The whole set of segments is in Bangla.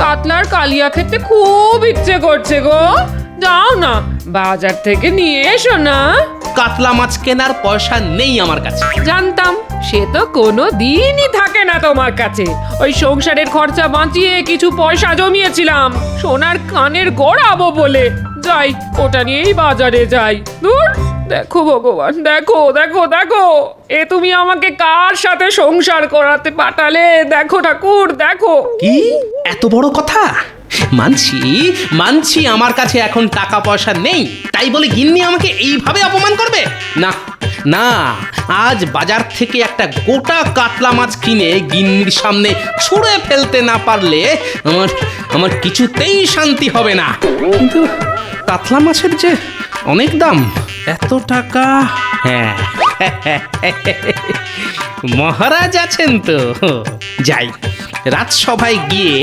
কাতলার কালিয়া খেতে খুব ইচ্ছে করছে গো। যাও না, বাজার থেকে নিয়ে এসো না। কাতলা মাছ কেনার পয়সা নেই আমার কাছে। জানতাম, সে তো কোনো দিনই থাকে না তোমার কাছে। ওই সংসারের খরচা বাঁচিয়ে কিছু পয়সা জমিয়েছিলাম সোনার কানের গড়াবো বলে। যাই, ওটা নিয়েই বাজারে যাই। দূর, দেখো ভগবান, দেখো দেখো দেখো, এ তুমি আমাকে কার সাথে সংসার করাতে পাঠালে? দেখো ঠাকুর, দেখো। কি এত বড় কথা? মানছি মানছি আমার কাছে এখন টাকা পয়সা নেই, তাই বলে গিন্নি আমাকে এইভাবে অপমান করবে? না না, আজ বাজার থেকে একটা গোটা কাতলা মাছ কিনে গিন্নির সামনে ছুঁড়ে ফেলতে না পারলে আমার আমার কিছুতেই শান্তি হবে না। কিন্তু কাতলা মাছের যে অনেক দাম, এত টাকা। হ্যাঁ, মহারাজ আছেন তো, যাই রাজসভায় গিয়ে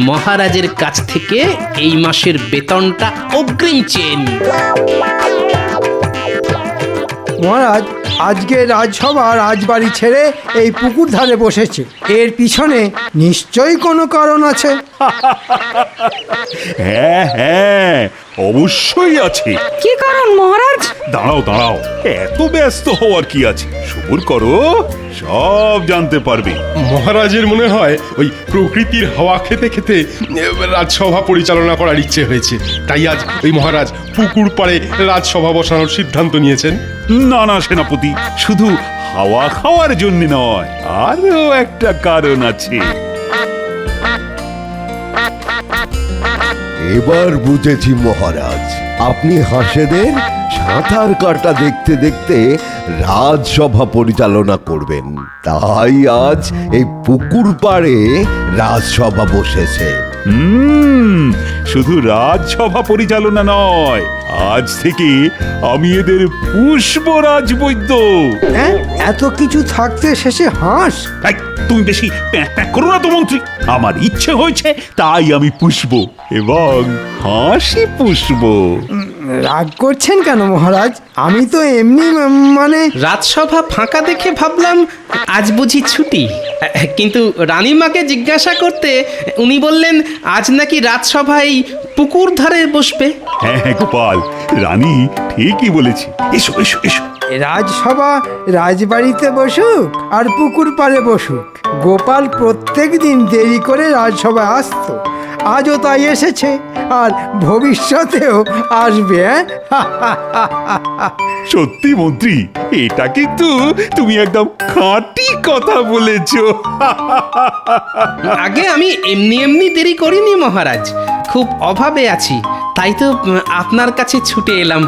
মহারাজের কাছ থেকে এই মাসের বেতনটা অগ্রিম চেয়ে নিই। মহারাজ, আজকে রাজসভা রাজবাড়ি ছেড়ে এই পুকুর ধারে বসেছে। এর পিছনে নিশ্চয়ই কোনো কারণ আছে। হ্যাঁ হ্যাঁ, অবশ্যই আছে। কি কারণ মহারাজ? দাঁড়াও দাঁড়াও, এত ব্যস্ত হওয়ার কি আছে, সবুর করো, সব জানতে পারবে। মহারাজের মনে হয় ওই প্রকৃতির হাওয়া খেতে খেতে রাজসভা পরিচালনা করার ইচ্ছে হয়েছে, তাই আজ ওই মহারাজ পুকুর পাড়ে রাজসভা বসানোর সিদ্ধান্ত নিয়েছেন। না না সেনাপতি, শুধু হাওয়া খাওয়ার জন্য নয়, আরো একটা কারণ আছে। এবার বুঝেছি মহারাজ, আপনি হাঁসেদের সাঁতার কাটা দেখতে দেখতে রাজসভা পরিচালনা করবেন, তাই আজ এই পুকুর পাড়ে রাজসভা বসেছে। শুধু রাজসভা পরিচালনা নয়, আজ থেকে আমি এদের পুষ্পরাজ বৈদ্য। হ্যাঁ, এত কিছু থাকতে শেষে হাঁস? এই, তুমি বেশি প্যাঁক প্যাঁক করো না তো মন্ত্রী। আমার ইচ্ছে হয়েছে তাই আমি পুষব এবং হাসি পুষব। রাগ করছেন কেন মহারাজ? আমি তো এমনি মানে। রাজসভা ফাঁকা দেখে ভাবলাম আজ বুঝি ছুটি, কিন্তু রানীমাকে জিজ্ঞাসা করতে উনি বললেন আজ নাকি রাজসভায় পুকুর ধারে বসবে। হ্যাঁ হ্যাঁ গোপাল, রানী ঠিকই বলেছে। এসো এসো এসো। রাজসভা রাজবাড়িতে বসুক আর পুকুর পাড়ে বসুক, গোপাল প্রত্যেক দিন দেরি করে রাজসভায় আসতো, আজও তাই এসেছে আর ভবিষ্যতেও আসবে। সত্যি মন্ত্রী, এটা কিন্তু তুমি একদম খাঁটি কথা বলেছো। আগে আমি এমনি এমনি দেরি করিনি মহারাজ, খুব অভাবে আছি, তাই তো আপনার কাছে ছুটে এলাম।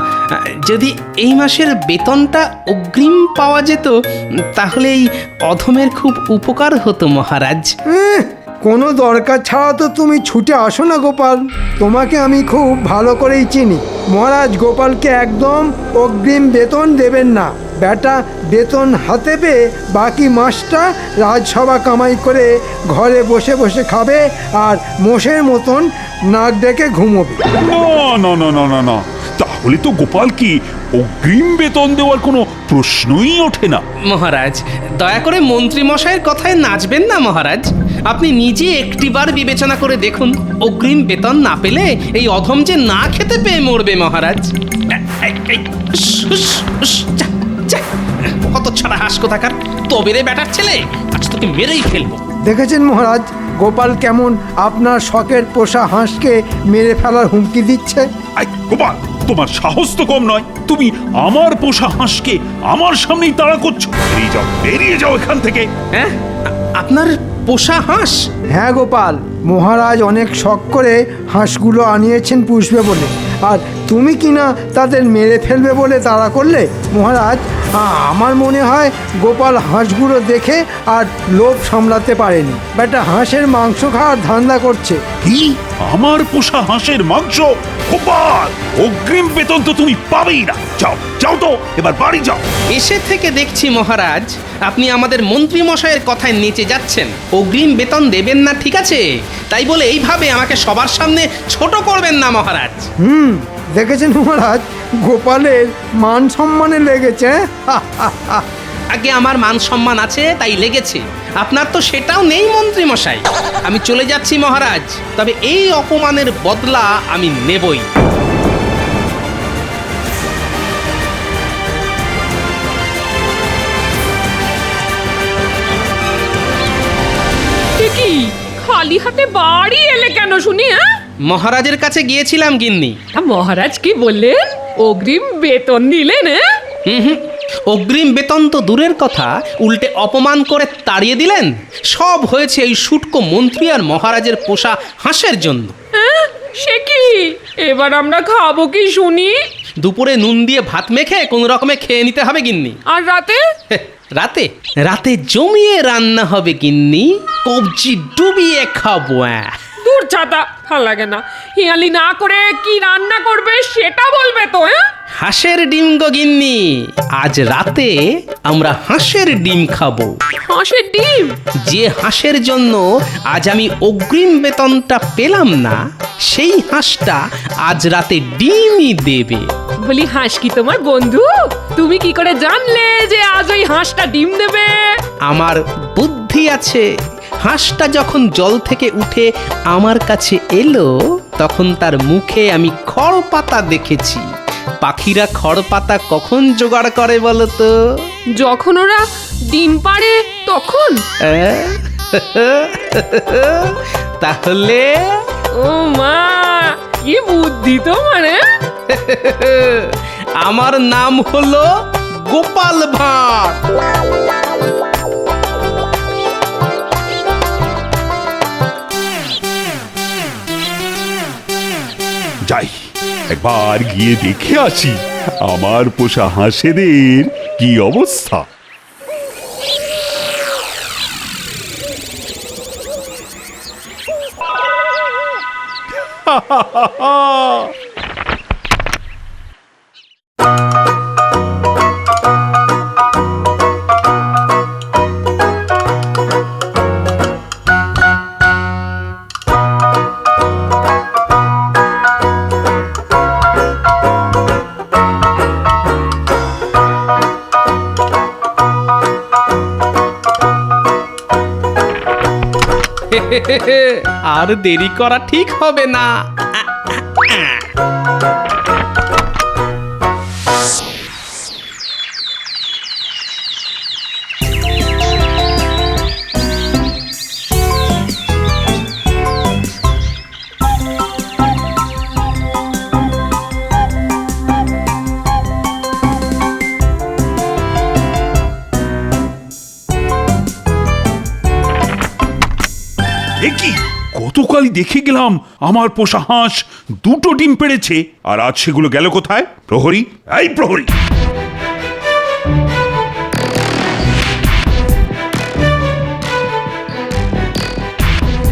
যদি এই মাসের বেতনটা অগ্রিম পাওয়া যেত তাহলে এই অধমের খুব উপকার হতো মহারাজ। কোনো দরকার ছাড়া তো তুমি ছুটে আসো না গোপাল, তোমাকে আমি খুব ভালো করেই চিনি। মহারাজ গোপালকে একদম অগ্রিম বেতন দেবেন না। বেটা বেতন হাতে পেয়ে বাকি মাসটা রাজসভা কামাই করে ঘরে বসে বসে খাবে আর মোষের মতন নাক ডেকে ঘুমোবে। না না না না না না, তাহলে তো গোপাল কি অগ্রিম বেতন দেওয়ার কোনো প্রশ্নই ওঠে না। মহারাজ দয়া করে মন্ত্রী মশাইয়ের কথায় নাচবেন না মহারাজ। আপনি নিজে একটিবার বিবেচনা করে দেখুন, অগ্রিম বেতন না পেলে এই অধম যে না খেতে পেয়ে মরবে মহারাজ। কত ছাড়া হাস কোথাকার, তবে রে বেটার ছেলে, আজ তোকে মেরেই ফেলবো। দেখেছেন মহারাজ গোপাল কেমন আপনার শখের পোষা হাঁসকে মেরে ফেলার হুমকি দিচ্ছে। গোপাল, তোমার সাহস তো কম নয়, তুমি আমার পোষা হাঁসকে আমার সামনেই তাড়া করছো। বেরিয়ে যাও, বেরিয়ে যাও এখান থেকে। হ্যাঁ, আপনার পোষা হাঁস? হ্যাঁ গোপাল, মহারাজ অনেক শখ করে হাঁসগুলো আনিয়েছেন পুষবে বলে, আর তুমি কিনা তাদের মেরে ফেলবে বলে তাড়া করলে। মহারাজ আমার মনে হয় গোপাল হাঁসগুলো দেখে আর লোভ সামলাতে পারেনি, বেটা হাঁসের মাংস খাওয়ার ধান্দা করছে। কি, আমার পোষা হাঁসের মাংস? গোপাল, অগ্রিম বেতন তো তুমি পাবেই না। যাও যাও তো, এবার বাড়ি যাও। এসে থেকে দেখছি মহারাজ আপনি আমাদের মন্ত্রী মশাইয়ের কথায় নেচে যাচ্ছেন। অগ্রিম বেতন দেবেন না ঠিক আছে, তাই বলে এইভাবে আমাকে সবার সামনে ছোট করবেন না মহারাজ। দেখেছেন মহারাজ, গোপালের মান সম্মানে লেগেছে। আগে আমার মান সম্মান আছে তাই লেগেছে, আপনার তো সেটাও নেই মন্ত্রী মশাই। আমি চলে যাচ্ছি মহারাজ, তবে এই অপমানের বদলা আমি নেবই। এ কি খালি হাতে বাড়ি এলে কেন শুনি? হ্যাঁ, মহারাজের কাছে গিয়েছিলাম গিন্নি। তা মহারাজ কি বললেন? অগ্রিম বেতন দিলেন? হ্যাঁ, হুম, অগ্রিম বেতন তো দূরের কথা, উল্টে অপমান করে তাড়িয়ে দিলেন। সব হয়েছে এই শুটকো মন্ত্রী আর মহারাজের পোষা হাঁসের জন্য। হ্যাঁ, সে কি? এবার আমরা খাবো কি শুনি? দুপুরে নুন দিয়ে ভাত মেখে কোন রকমে খেয়ে নিতে হবে গিন্নি। আর রাতে? রাতে রাতে জমিয়ে রান্না হবে গিন্নি, কবজি ডুবিয়ে খাবো। দূর ছাতা, ভাল লাগে না। হিয়ালি না করে কি রান্না করবে সেটা বলবে তো। হ্যাঁ, হাঁসের ডিম গো গিন্নি, আজ রাতে আমরা হাঁসের ডিম খাবো। হাঁসের ডিম? যে হাঁসের জন্য আজ আমি অগ্রিম বেতনটা পেলাম না, সেই হাঁসটা আজ রাতে ডিমই দেবে। বলি, হাঁস কি তোমার বন্ধু? তুমি কি করে জানলে যে আজ ওই হাঁসটা ডিম দেবে? আমার বুদ্ধি আছে। হাঁসটা যখন জল থেকে উঠে আমার কাছে এলো, তখন তার মুখে আমি খড় পাতা দেখেছি। পাখিরা খড় পাতা কখন জোগাড় করে বলো তো? যখন ওরা ডিম পাড়ে তখন? তাহলে ও মা, কি বুদ্ধি তোমার! আমার নাম হলো গোপাল ভাঁড়। যাই, একবার গিয়ে দেখে আসি আমার পোষা হাঁসেদের কি অবস্থা। আর দেরি করা ঠিক হবে না। কি গতকালই দেখে গেলাম আমার পোষা হাঁস দুটো ডিম পেড়েছে, আর আজ সেগুলো গেল কোথায়? প্রহরী, এই প্রহরী!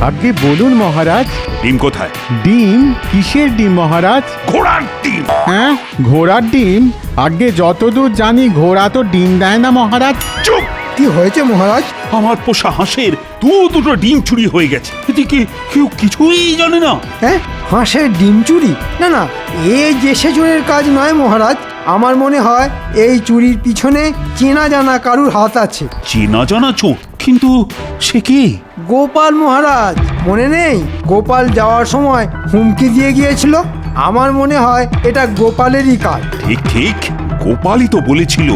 আগে বলুন মহারাজ। ডিম কোথায়? ডিম? কিসের ডিম মহারাজ? ঘোড়ার ডিম। হ্যাঁ, ঘোড়ার ডিম? আগে যতদূর জানি ঘোড়া তো ডিম দেয় না মহারাজ। চুপ! কি হয়েছে মহারাজ? আমার পোষা হাঁসের দুটো ডিম চুরি হয়ে গেছে, এদিকে কেউ কিছুই জানে না। হ্যাঁ, হাঁসের ডিম চুরি? না না, এ যে সেজনের কাজ নয় মহারাজ। আমার মনে হয় এই চুরির পিছনে চেনা জানা কারুর হাত আছে। চেনা জানা চোর? কিন্তু সে কে? গোপাল মহারাজ, মনে নেই? গোপাল যাওয়ার সময় হুমকি দিয়ে গিয়েছিল। আমার মনে হয় এটা গোপালেরই কাজ। ঠিক ঠিক, গোপালই তো বলেছিল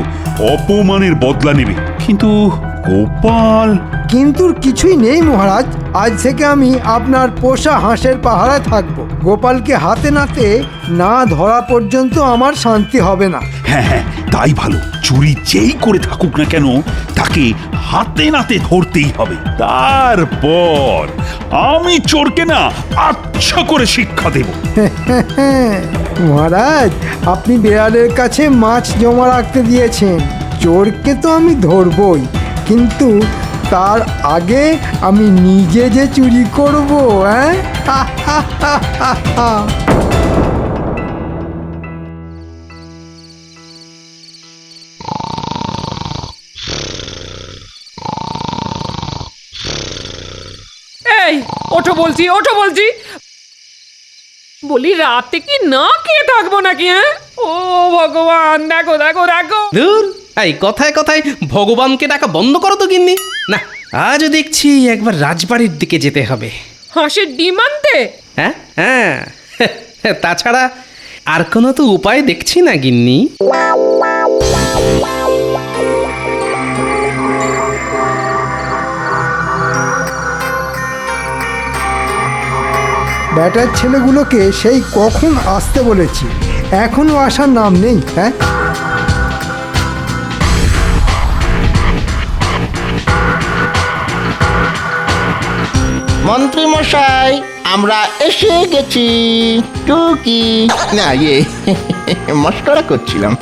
অপমানের বদলা নেবে, কিন্তু গোপাল। কিন্তু কিছুই নেই মহারাজ। আজ থেকে আমি আপনার পোষা হাঁসের পাহারায় থাকবো। গোপালকে হাতে নাতে না ধরা পর্যন্ত আমার শান্তি হবে না। হ্যাঁ হ্যাঁ, তাই ভালো। চুরি যেই করে থাকুক না কেন, তাকে হাতে নাতে ধরতেই হবে। তারপর আমি চোরকে না আচ্ছা করে শিক্ষা দেব। মহারাজ, আপনি বিড়ালের কাছে মাছ জমা রাখতে দিয়েছেন। চোরকে তো আমি ধরবই, কিন্তু তার আগে আমি নিজে যে চুরি করব। হ্যাঁ, এই ওঠো বলছি, ওঠো বলছি। বলি, রাতে কি না খেয়ে থাকবো নাকি? হ্যাঁ, ও ভগবান, দেখো দেখো দেখো। ধুর, এই কথায় কথায় ভগবানকে ডাকা বন্ধ করো তো গিন্নি। না, আজও দেখছি একবার রাজবাড়ির দিকে যেতে হবে। হাঁসের ডিম আনতে? হ্যাঁ হ্যাঁ, তাছাড়া আর কোনো তো উপায় দেখছি না গিন্নি। ব্যাটার ছেলেগুলোকে সেই কখন আসতে বলেছি, এখনো আসার নাম নেই। হ্যাঁ, মন্ত্রী মশাই, আমরা এসে গেছি। টুকি না, মস্করা করছিলাম।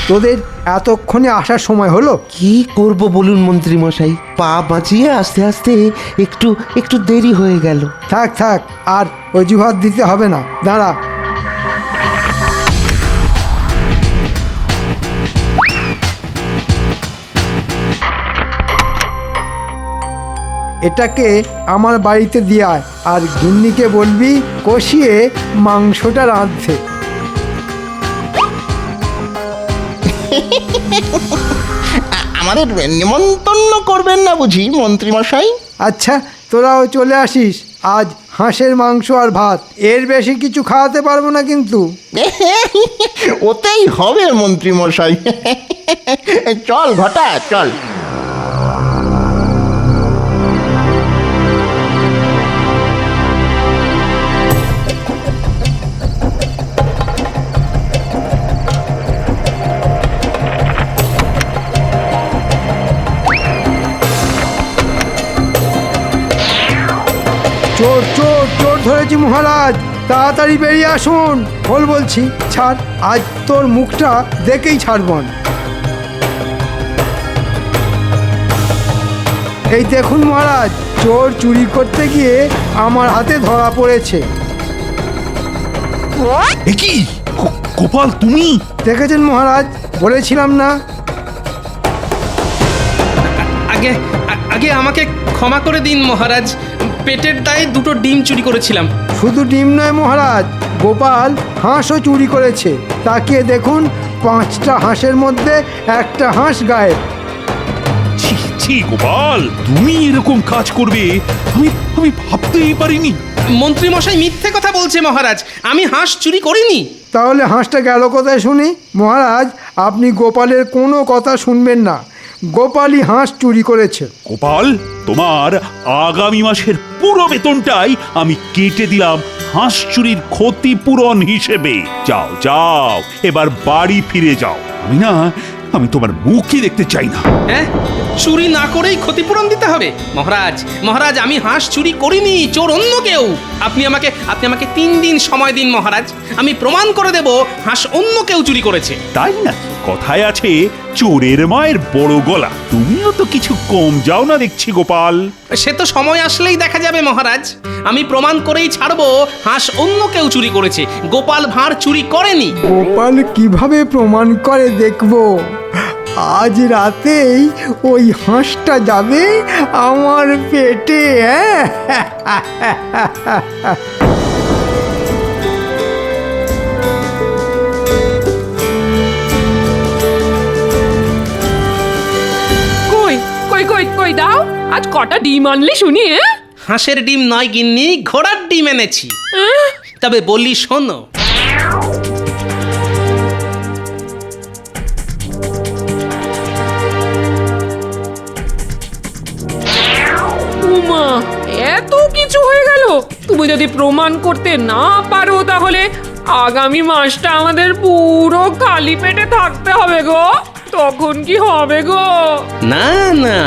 তোদের এতক্ষণে আসার সময় হলো? কি করব বলুন মন্ত্রী মশাই, পা বাঁচিয়ে আস্তে আস্তে একটু একটু দেরি হয়ে গেল। থাক থাক, আর অজুহাত দিতে হবে না, দাঁড়া। এটাকে আমার বাড়িতে দিয়ে আয়, আর গিন্নিকে বলবি কষিয়ে মাংসটা রাঁধতে। আমাদের নিমন্ত্রণ করবেন না বুঝি মন্ত্রী মশাই? আচ্ছা, তোরাও চলে আসিস। আজ হাঁসের মাংস আর ভাত, এর বেশি কিছু খাওয়াতে পারবো না কিন্তু। ওতেই হবে মন্ত্রী মশাই। চল ঘটা, চল। চোর চোর চোর ধরেছি মহারাজ, তাড়াতাড়ি বেরিয়ে আসুন। বল বলছি, ছাড়, আজ তোর মুখটা দেখেই ছাড়বন। এই দেখুন মহারাজ, চোর চুরি করতে গিয়ে আমার হাতে ধরা পড়েছে। এ কি গোপাল, তুমি? দেখেছেন মহারাজ, বলেছিলাম না? আগে আগে আমাকে ক্ষমা করে দিন মহারাজ, পেটের দায়ে দুটো ডিম চুরি করেছিলাম। শুধু ডিম নয় মহারাজ, গোপাল হাঁসও চুরি করেছে। তাকিয়ে দেখুন, 5টা হাঁসের মধ্যে একটা হাঁস গায়েব। ছি ছি গোপাল, তুমি এরকম কাজ করবে আমি আমি ভাবতেই পারিনি। মন্ত্রী মশাই মিথ্যে কথা বলছে মহারাজ, আমি হাঁস চুরি করিনি। তাহলে হাঁসটা গেল কোথায় শুনি? মহারাজ, আপনি গোপালের কোনো কথা শুনবেন না, গোপালই হাঁস চুরি করেছে। গোপাল, তোমার আগামী মাসের পুরো বেতনটাই আমি কেটে দিলাম হাঁস চুরির ক্ষতিপূরণ হিসেবে। যাও যাও, এবার বাড়ি ফিরে যাও। আমি তোমার মুখই দেখতে চাই না। হ্যাঁ, চুরি না করেই ক্ষতিপূরণ দিতে হবে? মহারাজ মহারাজ, আমি হাঁস চুরি করিনি, চোর অন্য কেউ। আপনি আমাকে 3 দিন সময় দিন মহারাজ, আমি প্রমাণ করে দেব হাঁস অন্য কেউ চুরি করেছে। তাই না? কথায় আছে চোরের মায়ের বড় গলা। তুমিও তো কিছু কম যাও না দেখছি গোপাল। সে তো সময় আসলেই দেখা যাবে মহারাজ, আমি প্রমাণ করেই ছাড়বো হাঁস অন্য কেউ চুরি করেছে, গোপাল ভাঁড় চুরি করেনি। গোপাল কিভাবে প্রমাণ করে দেখব। আজ রাতেই ওই হাঁসটা যাবে আমার পেটে। কই কই কই কই দাও, আজ কটা ডিম আনলি শুনি? হাঁসের ডিম নয় গিন্নি, ঘোড়ার ডিম এনেছি। তবে বলি শোনো। উমা, এত কিছু হয়ে গেল! তুমি যদি প্রমাণ করতে না পারো, তাহলে আগামী মাসটা আমাদের পুরো খালি পেটে থাকতে হবে গো। তখন কি হবে গো? না না,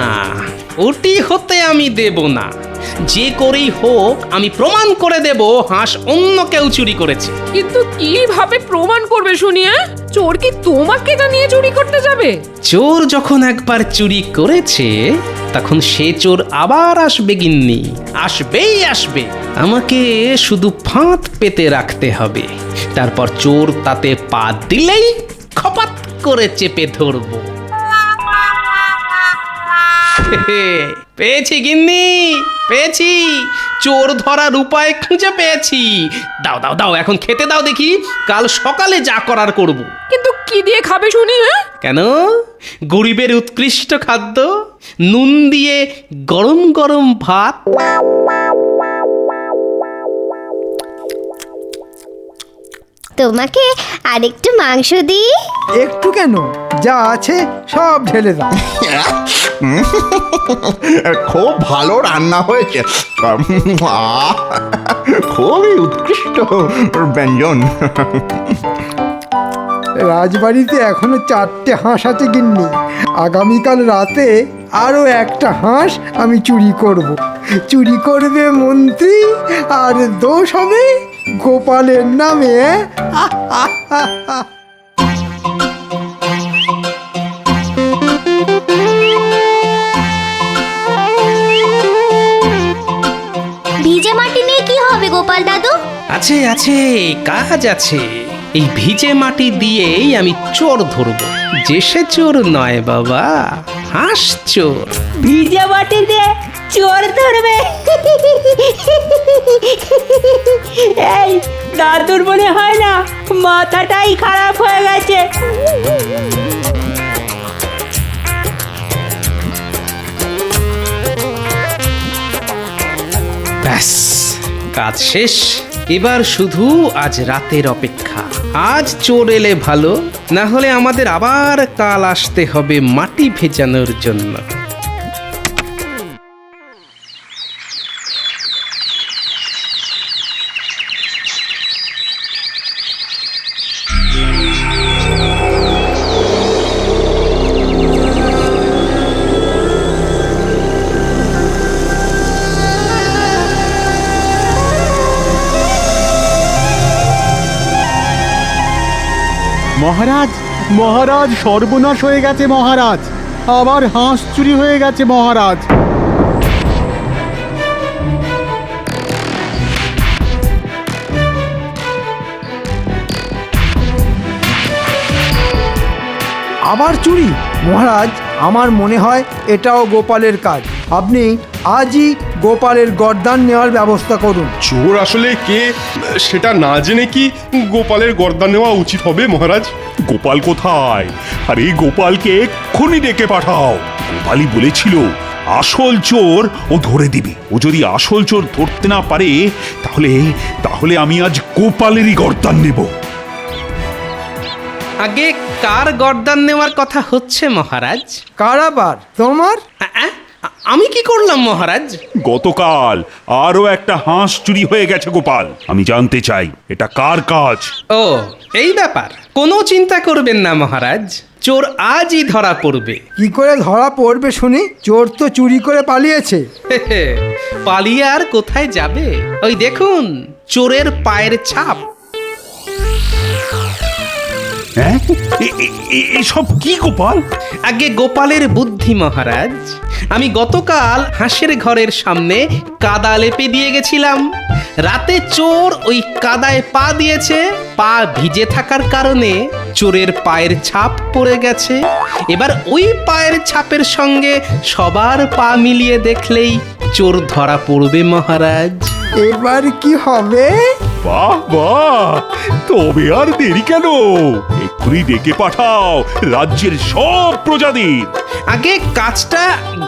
ওটি হতে আমি দেব না। যে করেই হোক আমি প্রমাণ করে দেব হাঁস অন্য কেউ চুরি করেছে। কিন্তু কিভাবে প্রমাণ করবে শুনি? চোর কি তোমাকে জানিয়ে চুরি করতে যাবে? চোর যখন একবার চুরি করেছে, তখন সে চোর আবার আসবে গিন্নি, আসবেই আসবে। আমাকে শুধু ফাঁদ পেতে রাখতে হবে, তারপর চোর তাতে পা দিলেই খপাত করে চেপে ধরবো। পেয়েছি গিন্নি, পেয়েছি, চোর ধরার উপায় খুঁজে পেয়েছি। দাও দাও দাও, এখন খেতে দাও দেখি, কাল সকালে যা করার করব। কিন্তু কি দিয়ে খাবে শুনি? হ্যাঁ, কেন? গরিবের উৎকৃষ্ট খাদ্য, নুন দিয়ে গরম গরম ভাত। তোমাকে আরেকটু মাংস দিই? একটু কেন, যা আছে সব ঢেলে দাও। খুব ভালো রান্না হয়েছে। খুবই উৎকৃষ্ট ব্যঞ্জন। রাজবাড়িতে এখনো 4টে হাঁস আছে গিন্নি। আগামীকাল রাতে আরো একটা হাঁস আমি চুরি করব। চুরি করবে মন্ত্রী আর দোষ হবে গোপালের নামে। ভিজে মাটি নিয়ে কি হবে গোপাল দাদু? আছে আছে, কাজ আছে। এই ভিজে মাটি দিয়েই আমি চোর ধরব। যে সে চোর নয় বাবা, হাঁস চোর। ভিজে মাটি দিয়ে চোর ধরবে? এই দাদুর মনে হয় না মাথাটাই খারাপ হয়ে গেছে। ব্যাস, কাজ শেষ। এবার শুধু আজ রাতের অপেক্ষা। আজ চোর এলে ভালো, না হলে আমাদের আবার কাল আসতে হবে মাটি ভেজানোর জন্য। মহারাজ, মহারাজ, সর্বনাশ হয়ে গেছে মহারাজ। আবার হাঁস চুরি হয়ে গেছে মহারাজ। আবার চুরি? মহারাজ, আমার মনে হয় এটাও গোপালের কাজ। আপনি আজই গোপালের গর্দান নেওয়ার ব্যবস্থা করুন। চোর আসলে কে সেটা না জেনে কি গোপালের গর্দান নেওয়া উচিত হবে মহারাজ? গোপাল কোথায়? আরে গোপালকে এক্ষুনি ডেকে পাঠাও। গোপালই বলেছিল আসল চোর ও ধরে দিবে। ও যদি আসল চোর ধরতে না পারে তাহলে তাহলে আমি আজ গোপালেরই গর্দান নেব। আগে কার গর্দান নেওয়ার কথা হচ্ছে মহারাজ? কার আবার? তোমার? আমি কি করলাম মহারাজ? গতকাল আরো একটা হাঁস চুরি হয়ে গেছে গোপাল। আমি জানতে চাই এটা কার কাজ। ও, এই ব্যাপার। কোনো চিন্তা করবেন না মহারাজ, চোর আজই ধরা পড়বে। কি করে ধরা পড়বে শুনি? চোর তো চুরি করে পালিয়েছে। পালিয়ে আর কোথায় যাবে? ওই দেখুন, চোরের পায়ের ছাপ। হ্যাঁ, এসব কি গোপাল? আগে গোপালের বুদ্ধি মহারাজ। আমি গতকাল হাঁসের ঘরের সামনে কাদা লেপে দিয়ে গেছিলাম। রাতে চোর ওই কাদায় পা দিয়েছে। পা ভিজে থাকার কারণে চোরের পায়ের ছাপ পড়ে গেছে। এবার ওই পায়ের ছাপের সঙ্গে সবার পা মিলিয়ে দেখলেই চোর ধরা পড়বে মহারাজ। এবার কি হবে? বাহ বাহ, তবে আর দেরি কেন? এক্ষুনি ডেকে পাঠাও রাজ্যের সব প্রজাদের। আগে কাজটা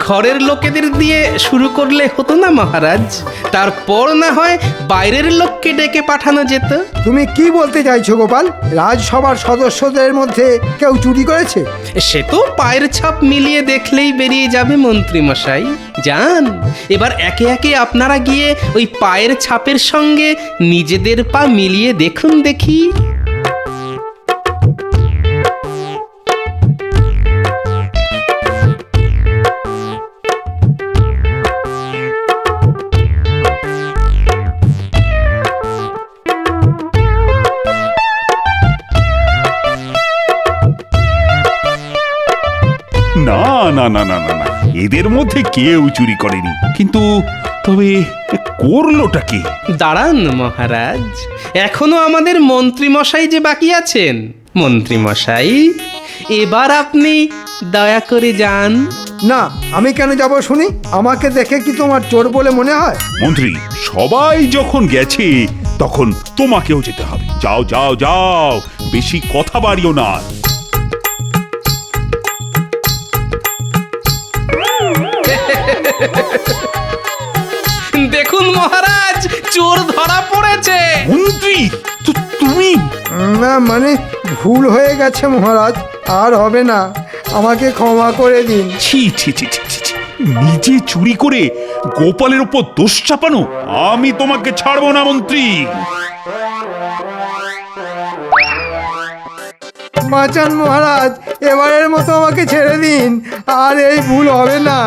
ঘরের লোকেদের দিয়ে শুরু করলে হতো না মহারাজ? তারপর না হয় বাইরের লোককে ডেকে পাঠানো যেত। তুমি কি বলতে চাইছো গোপাল? রাজসভার সদস্যদের মধ্যে কেউ চুরি করেছে? সে তো পায়ের ছাপ মিলিয়ে দেখলেই বেরিয়ে যাবে মন্ত্রী মশাই। যান, এবার একে একে আপনারা গিয়ে ওই পায়ের ছাপের সঙ্গে নিজেদের পা মিলিয়ে দেখুন দেখি। না না না না না না, এদের মধ্যে কেউ চুরি করেনি। কিন্তু তবে করলোটা কি? দাঁড়ান মহারাজ, এখনো আমাদের মন্ত্রী মশাই যে বাকি আছেন। মন্ত্রী মশাই, এবার আপনি দয়া করে যান। না, আমি কেন যাব শুনি? আমাকে দেখে কি তোমার চোর বলে মনে হয়? মন্ত্রী, সবাই যখন গেছে তখন তোমাকেও যেতে হবে। যাও যাও যাও, বেশি কথা বাড়িও না। দেখুন মহারাজ, চোর ধরা পড়েছে। মন্ত্রী তুমি না মানে ভুল হয়ে গেছে মহারাজ, আর হবে না, আমাকে ক্ষমা করে দিন। ছি ছি ছি ছি ছি ছি। নিজে চুরি করে গোপালের উপর দোষ চাপানো, আমি তোমাকে ছাড়বো না মন্ত্রী। বাঁচান মহারাজ, এবারের মতো আমাকে ছেড়ে দিন, আর এই ভুল হবে না।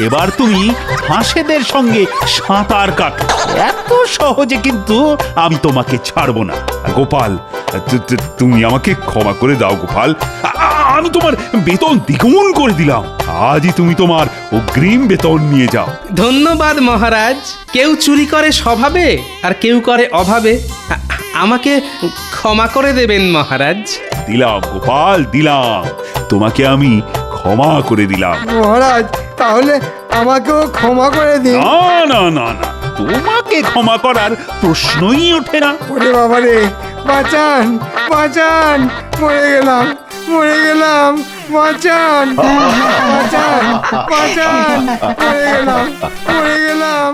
এবার তুমি হাঁসেদের সঙ্গে সাঁতার কাটো, এত সহজে কিন্তু আমি তোমাকে ছাড়বো না। গোপাল, তুমি আমাকে ক্ষমা করে দাও গোপাল, আমি তোমার বেতন দ্বিগুণ করে দিলাম। আজই তুমি তোমার অগ্রিম বেতন নিয়ে যাও। ধন্যবাদ মহারাজ। কেউ চুরি করে স্বভাবে আর কেউ করে অভাবে। আমাকে ক্ষমা করে দেবেন মহারাজ। দিলাম গোপাল, দিলাম, তোমাকে আমি ক্ষমা করে দিলাম। মহারাজ তাহলে আমাকেও ক্ষমা করে দিন। না না না না, তোমাকে ক্ষমা করার প্রশ্নই ওঠে না। ওরে বাবা রে, বাঁচান বাঁচান, মরে গেলাম মরে গেলাম, বাঁচান বাঁচান বাঁচান, মরে গেলাম মরে গেলাম।